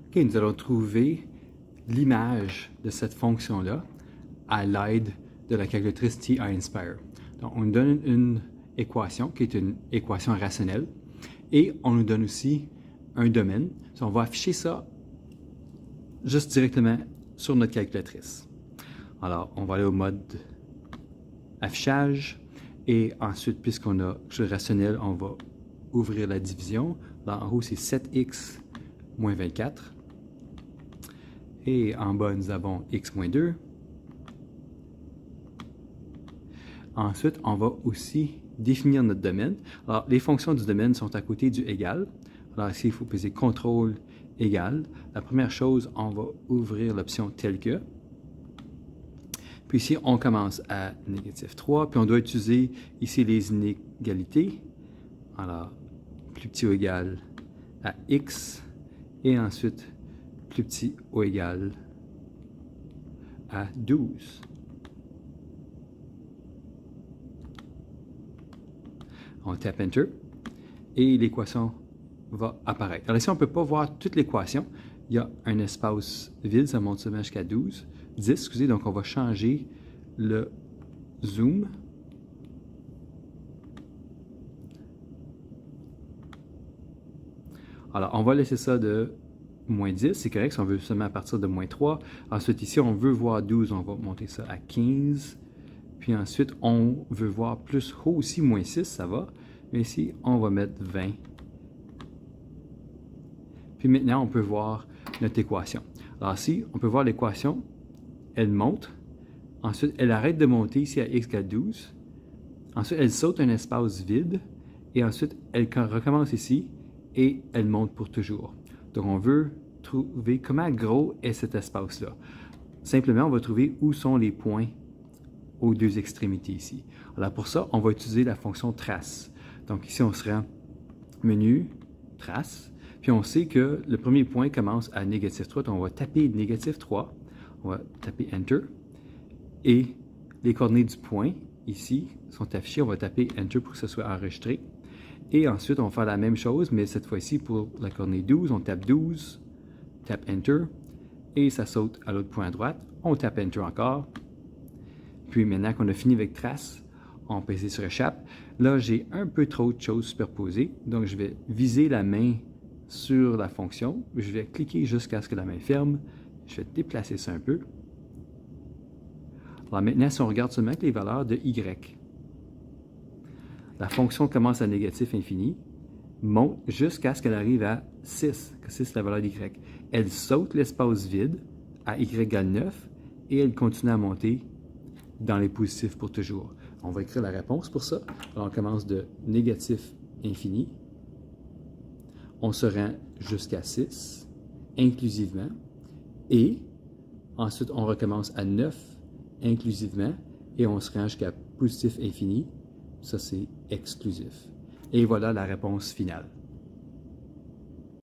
OK, nous allons trouver l'image de cette fonction-là à l'aide de la calculatrice TI-Nspire. Donc, on nous donne une équation qui est une équation rationnelle et on nous donne aussi un domaine. Donc, on va afficher ça juste directement sur notre calculatrice. Alors, on va aller au mode affichage et ensuite, puisqu'on a quelque chose de rationnel, on va ouvrir la division. Là, en haut, c'est 7x moins 24. Et en bas, nous avons x moins 2. Ensuite, on va aussi définir notre domaine. Alors, les fonctions du domaine sont à côté du égal. Alors ici, il faut peser CTRL égal. La première chose, on va ouvrir l'option tel que. Puis ici, on commence à négatif 3. Puis on doit utiliser ici les inégalités. Alors, plus petit ou égal à x. Et ensuite, plus petit ou égal à 12. On tape Enter et l'équation va apparaître. Alors ici, on ne peut pas voir toute l'équation. Il y a un espace vide, ça monte seulement jusqu'à 10, excusez, donc on va changer le zoom. Alors, on va laisser ça de moins 10, c'est correct, si on veut seulement à partir de moins 3. Ensuite, ici, on veut voir 12, on va monter ça à 15. Puis ensuite, on veut voir plus haut aussi, moins 6, ça va. Mais ici, on va mettre 20. Puis maintenant, on peut voir notre équation. Alors ici, on peut voir l'équation, elle monte. Ensuite, elle arrête de monter ici à x égale 12. Ensuite, elle saute un espace vide. Et ensuite, elle recommence ici et elle monte pour toujours. Donc, on veut trouver comment gros est cet espace-là. Simplement, on va trouver où sont les points aux deux extrémités ici. Alors pour ça, on va utiliser la fonction trace. Donc ici, on se rend menu, trace, puis on sait que le premier point commence à négatif 3, donc on va taper négatif 3, on va taper Enter, et les coordonnées du point, ici, sont affichées, on va taper Enter pour que ce soit enregistré, et ensuite, on va faire la même chose, mais cette fois-ci, pour la coordonnée 12, on tape 12, tape Enter, et ça saute à l'autre point à droite, on tape Enter encore. Puis maintenant qu'on a fini avec trace, on peut essayer sur échappe. Là, j'ai un peu trop de choses superposées. Donc, je vais viser la main sur la fonction. Je vais cliquer jusqu'à ce que la main ferme. Je vais déplacer ça un peu. Alors maintenant, si on regarde seulement les valeurs de y, la fonction commence à négatif infini, monte jusqu'à ce qu'elle arrive à 6, que 6 c'est la valeur d'y. Elle saute l'espace vide à y égale 9 et elle continue à monter dans les positifs pour toujours. On va écrire la réponse pour ça. Alors, on commence de négatif infini. On se rend jusqu'à 6, inclusivement. Et ensuite, on recommence à 9, inclusivement. Et on se rend jusqu'à positif infini. Ça, c'est exclusif. Et voilà la réponse finale.